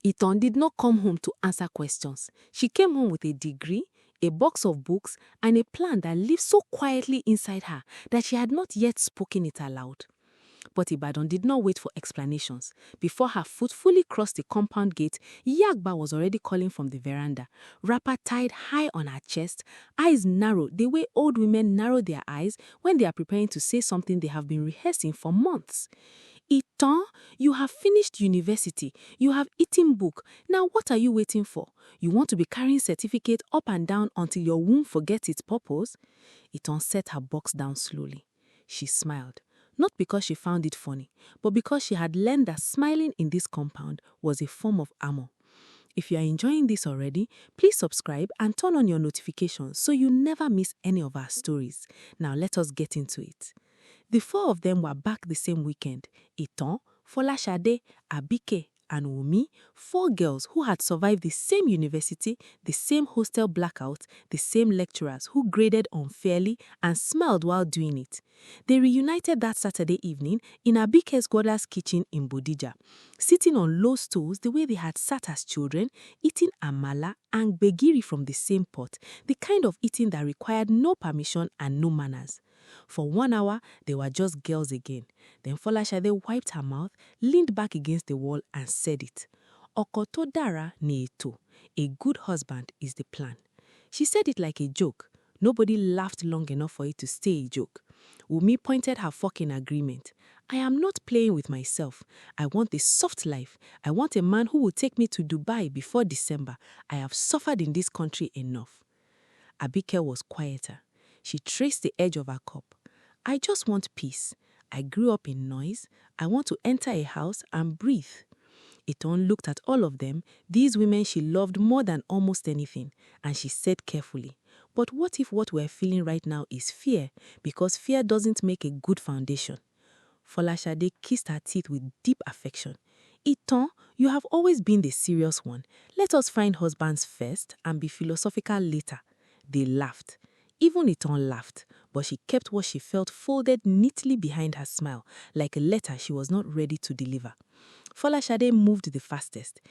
Ìtàn did not come home to answer questions. She came home with a degree, a box of books, and a plan that lived so quietly inside her that she had not yet spoken it aloud. But Ibadan did not wait for explanations. Before her foot fully crossed the compound gate, Yagba was already calling from the veranda, wrapper tied high on her chest, eyes narrowed the way old women narrow their eyes when they are preparing to say something they have been rehearsing for months. Ìtàn, you have finished university. You have eaten book. Now what are you waiting for? You want to be carrying certificate up and down until your womb forgets its purpose? Ìtàn set her box down slowly. She smiled. Not because she found it funny, but because she had learned that smiling in this compound was a form of armor. If you are enjoying this already, please subscribe and turn on your notifications so you never miss any of our stories. Now let us get into it. The four of them were back the same weekend. Ìtàn, Folásadé, Àbíké, and Wùnmí, four girls who had survived the same university, the same hostel blackout, the same lecturers who graded unfairly and smiled while doing it. They reunited that Saturday evening in Àbíké's grandmother's kitchen in Bodija, sitting on low stools the way they had sat as children, eating amala and gbegiri from the same pot, the kind of eating that required no permission and no manners. For 1 hour, they were just girls again. Then Folásadé wiped her mouth, leaned back against the wall and said it. Ọkọ tó dára ni ètò. A good husband is the plan. She said it like a joke. Nobody laughed long enough for it to stay a joke. Wùnmí pointed her fork in agreement. I am not playing with myself. I want a soft life. I want a man who will take me to Dubai before December. I have suffered in this country enough. Àbíké was quieter. She traced the edge of her cup. I just want peace. I grew up in noise. I want to enter a house and breathe. Ìtàn looked at all of them, these women she loved more than almost anything, and she said carefully, but what if what we're feeling right now is fear, because fear doesn't make a good foundation? Folásadé kissed her teeth with deep affection. Ìtàn, you have always been the serious one. Let us find husbands first and be philosophical later. They laughed. Even Ìtàn laughed, but she kept what she felt folded neatly behind her smile, like a letter she was not ready to deliver. Folásadé moved the fastest.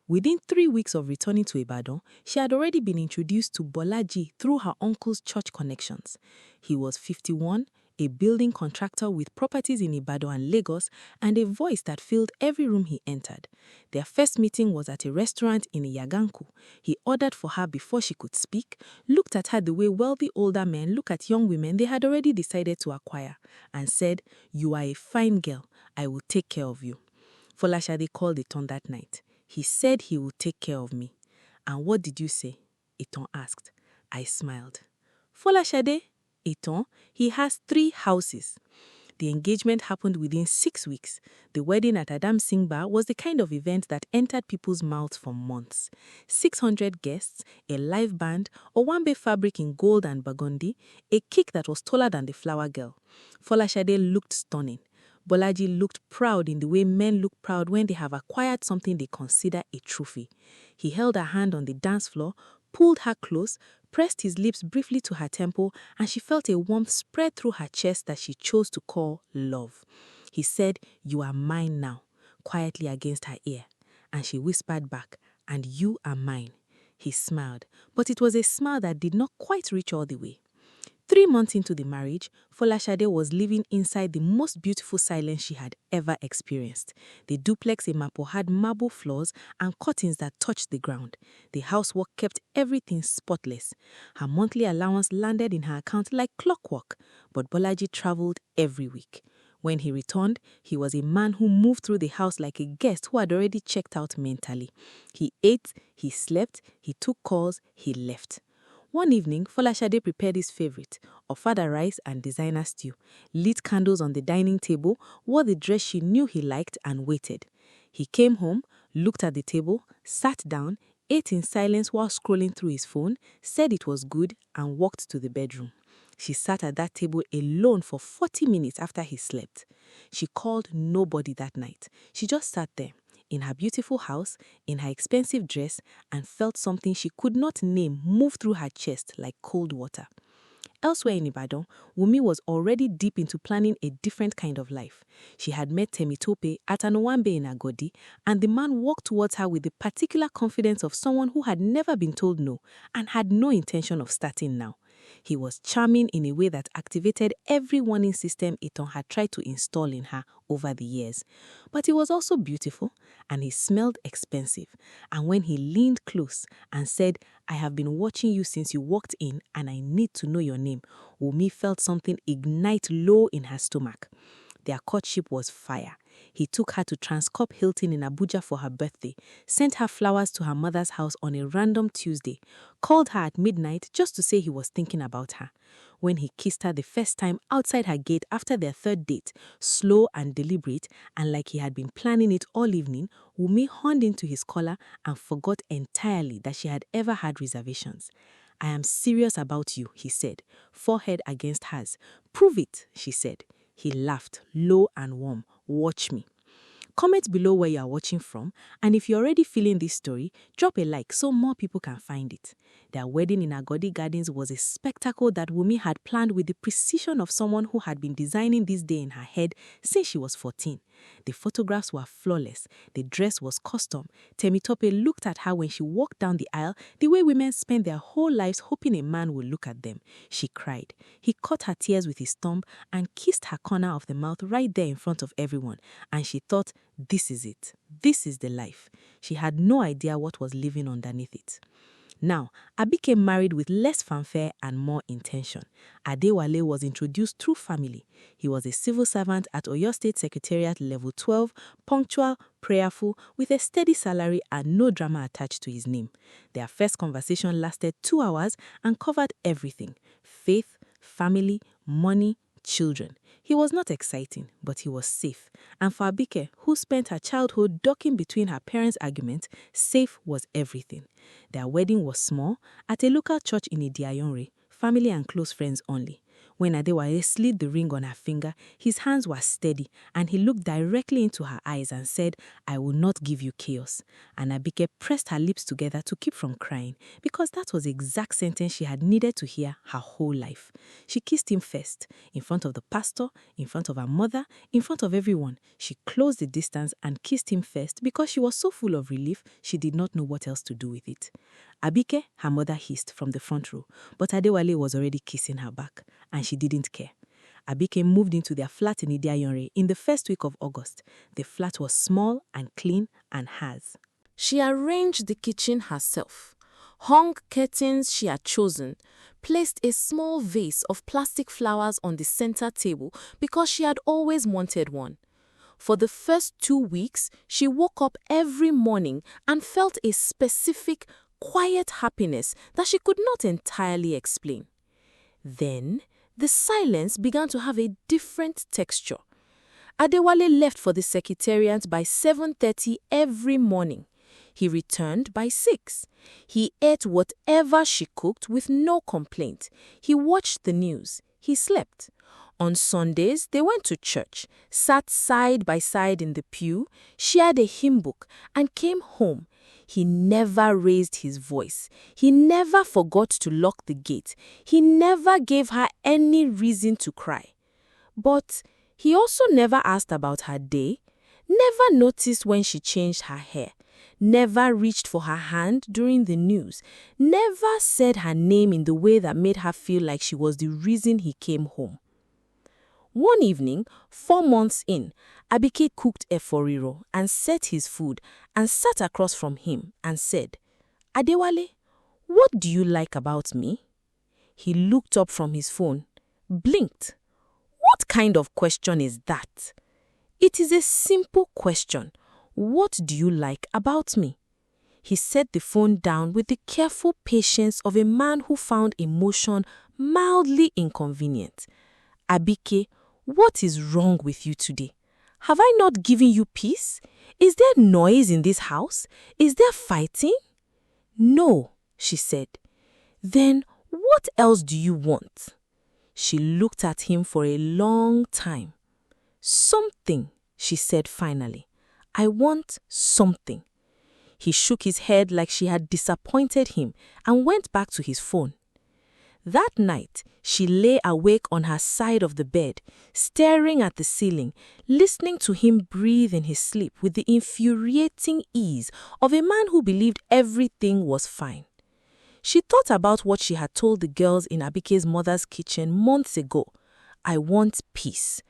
Within 3 weeks of returning to Ibadan, she had already been introduced to Bolaji through her uncle's church connections. He was 51, a building contractor with properties in Ibadan and Lagos, and a voice that filled every room he entered. Their first meeting was at a restaurant in Iyaganku. He ordered for her before she could speak, looked at her the way wealthy older men look at young women they had already decided to acquire, and said, "You are a fine girl. I will take care of you." Folásadé called Ìtàn that night. He said he would take care of me. And what did you say? Ìtàn asked. I smiled. Folásadé, Ìtàn, he has 3 houses. The engagement happened within 6 weeks. The wedding at Adam Singba was the kind of event that entered people's mouths for months. 600 guests, a live band, owambe fabric in gold and burgundy, a cake that was taller than the flower girl. Folásadé looked stunning. Bolaji looked proud in the way men look proud when they have acquired something they consider a trophy. He held her hand on the dance floor, pulled her close, pressed his lips briefly to her temple, and she felt a warmth spread through her chest that she chose to call love. He said, "You are mine now," quietly against her ear, and she whispered back, "And you are mine." He smiled, but it was a smile that did not quite reach all the way. 3 months into the marriage, Folásadé was living inside the most beautiful silence she had ever experienced. The duplex in Mapo had marble floors and curtains that touched the ground. The housework kept everything spotless. Her monthly allowance landed in her account like clockwork, but Bolaji traveled every week. When he returned, he was a man who moved through the house like a guest who had already checked out mentally. He ate, he slept, he took calls, he left. One evening, Folásadé prepared his favorite, ofada rice and designer stew, lit candles on the dining table, wore the dress she knew he liked, and waited. He came home, looked at the table, sat down, ate in silence while scrolling through his phone, said it was good, and walked to the bedroom. She sat at that table alone for 40 minutes after he slept. She called nobody that night. She just sat there, in her beautiful house, in her expensive dress, and felt something she could not name move through her chest like cold water. Elsewhere in Ibadan, Wùnmí was already deep into planning a different kind of life. She had met Temitope at an owambe in Agodi, and the man walked towards her with the particular confidence of someone who had never been told no and had no intention of starting now. He was charming in a way that activated every warning system Ìtàn had tried to install in her over the years. But he was also beautiful, and he smelled expensive. And when he leaned close and said, "I have been watching you since you walked in, and I need to know your name," Wùnmí felt something ignite low in her stomach. Their courtship was fire. He took her to Transcorp Hilton in Abuja for her birthday, sent her flowers to her mother's house on a random Tuesday, called her at midnight just to say he was thinking about her. When he kissed her the first time outside her gate after their third date, slow and deliberate, and like he had been planning it all evening, Wùnmí horned into his collar and forgot entirely that she had ever had reservations. "I am serious about you," he said, forehead against hers. "Prove it," she said. He laughed, low and warm. "Watch me." Comment below where you are watching from, and if you're already feeling this story, drop a like so more people can find it. Their wedding in Agodi Gardens was a spectacle that Wùnmí had planned with the precision of someone who had been designing this day in her head since she was 14. The photographs were flawless. The dress was custom. Temitope looked at her when she walked down the aisle the way women spend their whole lives hoping a man will look at them. She cried. He caught her tears with his thumb and kissed her corner of the mouth right there in front of everyone, and she thought, this is it. This is the life. She had no idea what was living underneath it. Now, Àbíké married with less fanfare and more intention. Adewale was introduced through family. He was a civil servant at Oyo State Secretariat Level 12, punctual, prayerful, with a steady salary and no drama attached to his name. Their first conversation lasted 2 hours and covered everything: faith, family, money, children. He was not exciting, but he was safe. And for Àbíké, who spent her childhood ducking between her parents' arguments, safe was everything. Their wedding was small, at a local church in Ìdí-Àyànrè, family and close friends only. When Adewale slid the ring on her finger, his hands were steady, and he looked directly into her eyes and said, "I will not give you chaos." And Àbíké pressed her lips together to keep from crying, because that was the exact sentence she had needed to hear her whole life. She kissed him first, in front of the pastor, in front of her mother, in front of everyone. She closed the distance and kissed him first because she was so full of relief she did not know what else to do with it. Àbíké, her mother hissed from the front row, but Adewale was already kissing her back, and she didn't care. Àbíké moved into their flat in Ìdí-Àyànrè in the first week of August. The flat was small and clean and hers. She arranged the kitchen herself, hung curtains she had chosen, placed a small vase of plastic flowers on the center table because she had always wanted one. For the first 2 weeks, she woke up every morning and felt a specific, quiet happiness that she could not entirely explain. Then, the silence began to have a different texture. Adewale left for the secretariat by 7:30 every morning. He returned by 6. He ate whatever she cooked with no complaint. He watched the news. He slept. On Sundays, they went to church, sat side by side in the pew, shared a hymn book, and came home. He never raised his voice. He never forgot to lock the gate. He never gave her any reason to cry. But he also never asked about her day, never noticed when she changed her hair, never reached for her hand during the news, never said her name in the way that made her feel like she was the reason he came home. One evening, 4 months in, Àbíké cooked eforiro and set his food and sat across from him and said, "Adewale, what do you like about me?" He looked up from his phone, blinked. What kind of question is that? It is a simple question. What do you like about me? He set the phone down with the careful patience of a man who found emotion mildly inconvenient. "Àbíké, what is wrong with you today? Have I not given you peace? Is there noise in this house? Is there fighting?" "No," she said. "Then what else do you want?" She looked at him for a long time. "Something," she said finally. "I want something." He shook his head like she had disappointed him and went back to his phone. That night, she lay awake on her side of the bed, staring at the ceiling, listening to him breathe in his sleep with the infuriating ease of a man who believed everything was fine. She thought about what she had told the girls in Àbíké's mother's kitchen months ago. I want peace.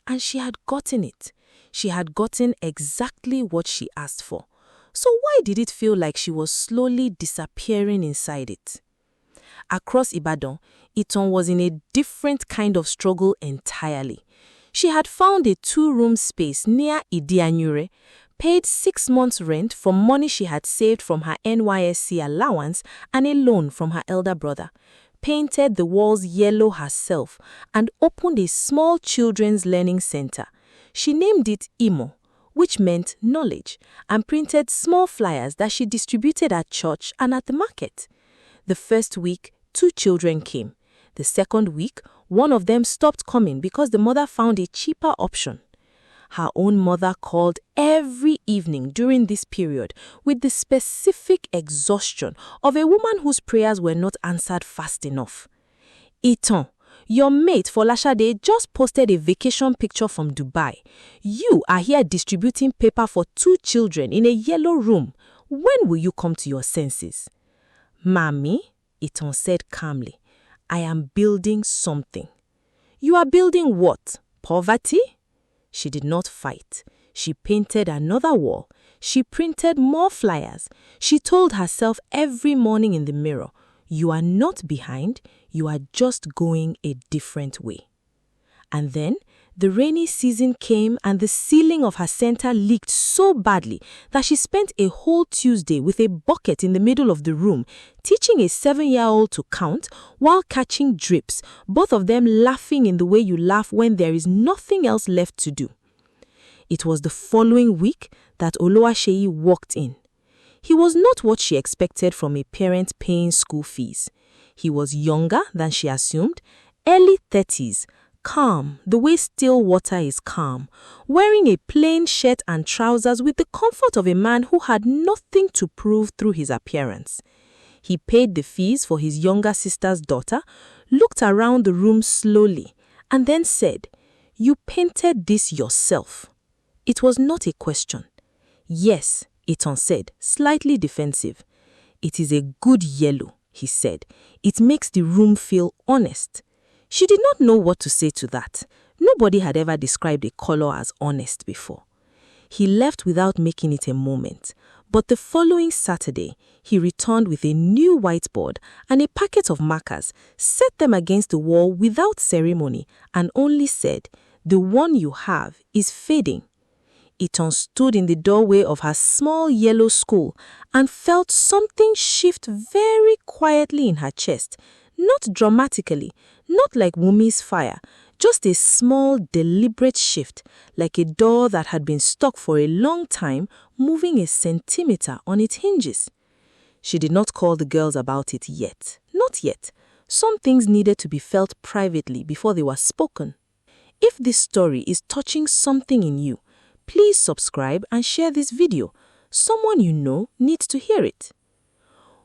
And she had gotten it. She had gotten exactly what she asked for. So why did it feel like she was slowly disappearing inside it? Across Ibadan, Ìtàn was in a different kind of struggle entirely. She had found a 2-room space near Ìdí-Anyure, paid 6 months' rent from money she had saved from her NYSC allowance and a loan from her elder brother, painted the walls yellow herself, and opened a small children's learning center. She named it Imo, which meant knowledge, and printed small flyers that she distributed at church and at the market. The first week, 2 children came. The second week, one of them stopped coming because the mother found a cheaper option. Her own mother called every evening during this period with the specific exhaustion of a woman whose prayers were not answered fast enough. Ìtàn, your mate Folásadé just posted a vacation picture from Dubai. You are here distributing paper for 2 children in a yellow room. When will you come to your senses? Mami, Ìtàn said calmly, I am building something. You are building what? Poverty? She did not fight. She painted another wall. She printed more flyers. She told herself every morning in the mirror, you are not behind, you are just going a different way. And then the rainy season came and the ceiling of her center leaked so badly that she spent a whole Tuesday with a bucket in the middle of the room, teaching a 7-year-old to count while catching drips, both of them laughing in the way you laugh when there is nothing else left to do. It was the following week that Oluwaseyi walked in. He was not what she expected from a parent paying school fees. He was younger than she assumed, early 30s, calm, the way still water is calm, wearing a plain shirt and trousers with the comfort of a man who had nothing to prove through his appearance. He paid the fees for his younger sister's daughter, looked around the room slowly, and then said, You painted this yourself. It was not a question. Yes, Ìtàn said, slightly defensive. It is a good yellow, he said. It makes the room feel honest. She did not know what to say to that. Nobody had ever described a color as honest before. He left without making it a moment, but the following Saturday, he returned with a new whiteboard and a packet of markers, set them against the wall without ceremony, and only said, The one you have is fading. Ìtàn stood in the doorway of her small yellow school and felt something shift very quietly in her chest, not dramatically, not like Wùnmí's fire, just a small, deliberate shift, like a door that had been stuck for a long time, moving a centimeter on its hinges. She did not call the girls about it yet. Not yet. Some things needed to be felt privately before they were spoken. If this story is touching something in you, please subscribe and share this video. Someone you know needs to hear it.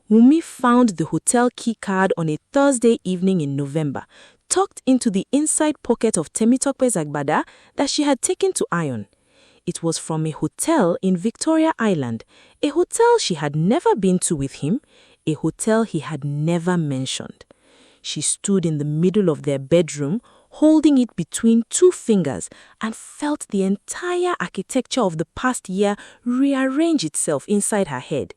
Wùnmí found the hotel key card on a Thursday evening in November, tucked into the inside pocket of Temitope's agbada that she had taken to iron. It was from a hotel in Victoria Island, a hotel she had never been to with him, a hotel he had never mentioned. She stood in the middle of their bedroom, holding it between 2 fingers, and felt the entire architecture of the past year rearrange itself inside her head.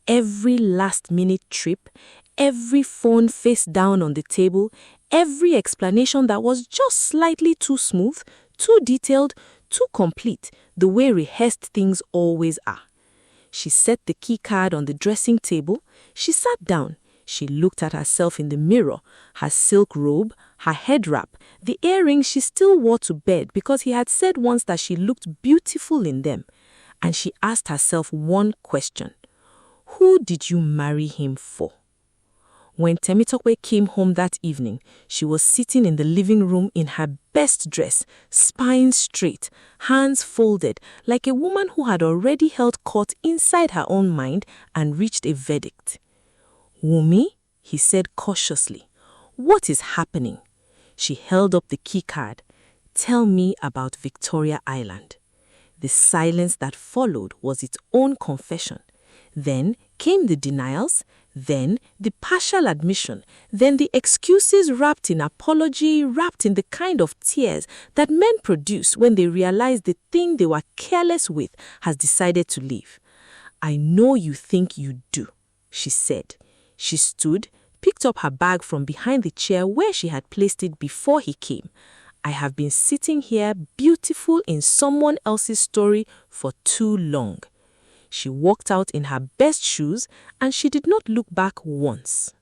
Every last-minute trip, every phone face down on the table, every explanation that was just slightly too smooth, too detailed, too complete, the way rehearsed things always are. She set the key card on the dressing table. She sat down. She looked at herself in the mirror, her silk robe, her head wrap, the earrings she still wore to bed because he had said once that she looked beautiful in them. And she asked herself one question. Who did you marry him for? When Temitope came home that evening, she was sitting in the living room in her best dress, spine straight, hands folded, like a woman who had already held court inside her own mind and reached a verdict. Wùnmí, he said cautiously, What is happening? She held up the key card. Tell me about Victoria Island. The silence that followed was its own confession. Then came the denials, then the partial admission, then the excuses wrapped in apology, wrapped in the kind of tears that men produce when they realize the thing they were careless with has decided to leave. I know you think you do, she said. She stood, picked up her bag from behind the chair where she had placed it before he came. I have been sitting here beautiful in someone else's story for too long. She walked out in her best shoes and she did not look back once.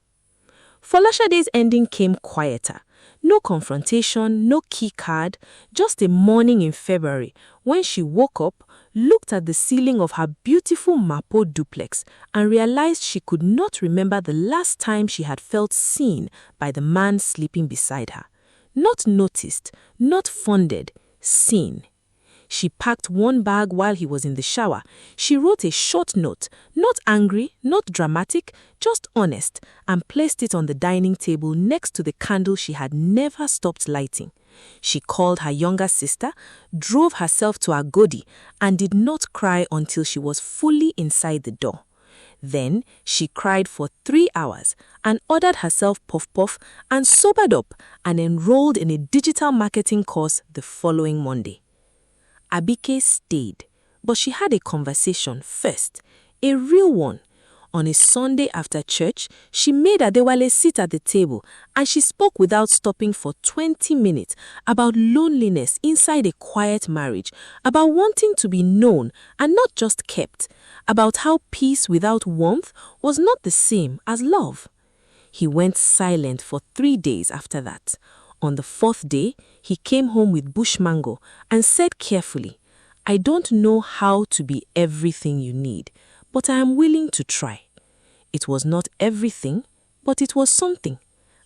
Folasade's ending came quieter. No confrontation, no key card, just a morning in February when she woke up, looked at the ceiling of her beautiful Mapo duplex and realized she could not remember the last time she had felt seen by the man sleeping beside her. Not noticed, not funded, seen. She packed one bag while he was in the shower. She wrote a short note, not angry, not dramatic, just honest, and placed it on the dining table next to the candle she had never stopped lighting. She called her younger sister, drove herself to Agodi, and did not cry until she was fully inside the door. Then she cried for 3 hours and ordered herself puff-puff and sobered up and enrolled in a digital marketing course the following Monday. Àbíké stayed, but she had a conversation first, a real one. On a Sunday after church, she made Adewale sit at the table and she spoke without stopping for 20 minutes about loneliness inside a quiet marriage, about wanting to be known and not just kept, about how peace without warmth was not the same as love. He went silent for 3 days after that. On the 4th day, he came home with bush mango and said carefully, I don't know how to be everything you need, but I am willing to try. It was not everything, but it was something,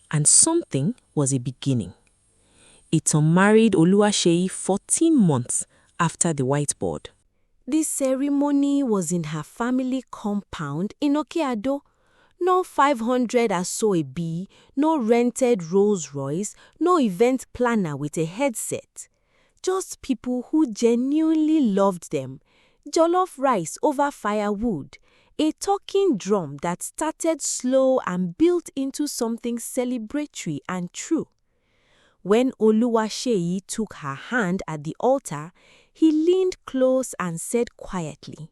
and something was a beginning. Ìtàn married Oluwaseyi 14 months after the whiteboard. The ceremony was in her family compound in Okeado. No 500 asoebi, no rented Rolls Royce, no event planner with a headset. Just people who genuinely loved them. Jollof rice over firewood. A talking drum that started slow and built into something celebratory and true. When Oluwaseyi took her hand at the altar, he leaned close and said quietly,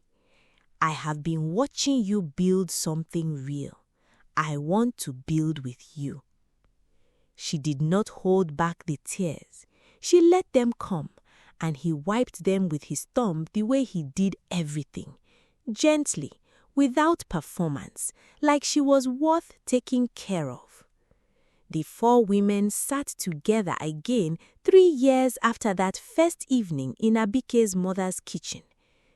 I have been watching you build something real. I want to build with you. She did not hold back the tears. She let them come, and he wiped them with his thumb the way he did everything, gently, without performance, like she was worth taking care of. The 4 women sat together again 3 years after that first evening in Àbíké's mother's kitchen.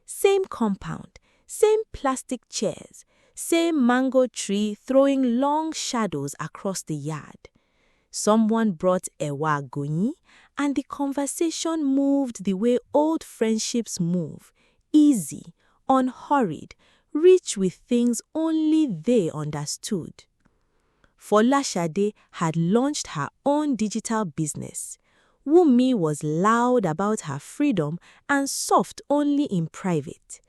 Same compound, same plastic chairs, same mango tree throwing long shadows across the yard. Someone brought ewa agoyin, and the conversation moved the way old friendships move, easy, unhurried, rich with things only they understood. Folasade had launched her own digital business. Wùnmí was loud about her freedom and soft only in private.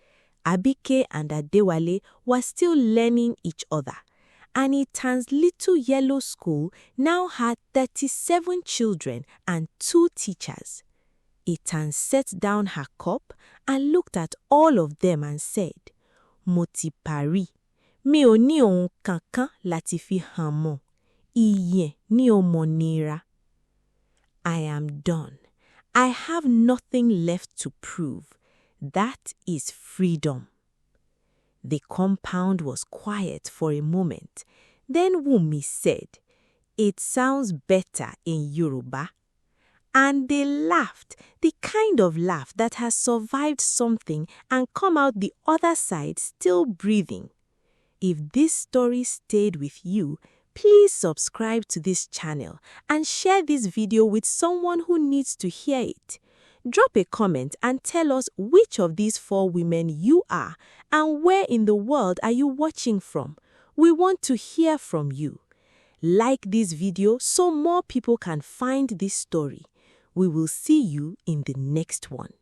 Àbíké and Adewale were still learning each other, and Ìtàn's little yellow school now had 37 children and 2 teachers. Ìtàn set down her cup and looked at all of them and said, Mo ti parí. Mi ò ní ohun kankan láti fi hàn mọ́. Ìyẹn ni òmìnira. I am done. I have nothing left to prove. That is freedom. The compound was quiet for a moment. Then Wùnmí said, It sounds better in Yoruba. And they laughed, the kind of laugh that has survived something and come out the other side still breathing. If this story stayed with you, please subscribe to this channel and share this video with someone who needs to hear it. Drop a comment and tell us which of these 4 women you are and where in the world are you watching from. We want to hear from you. Like this video so more people can find this story. We will see you in the next one.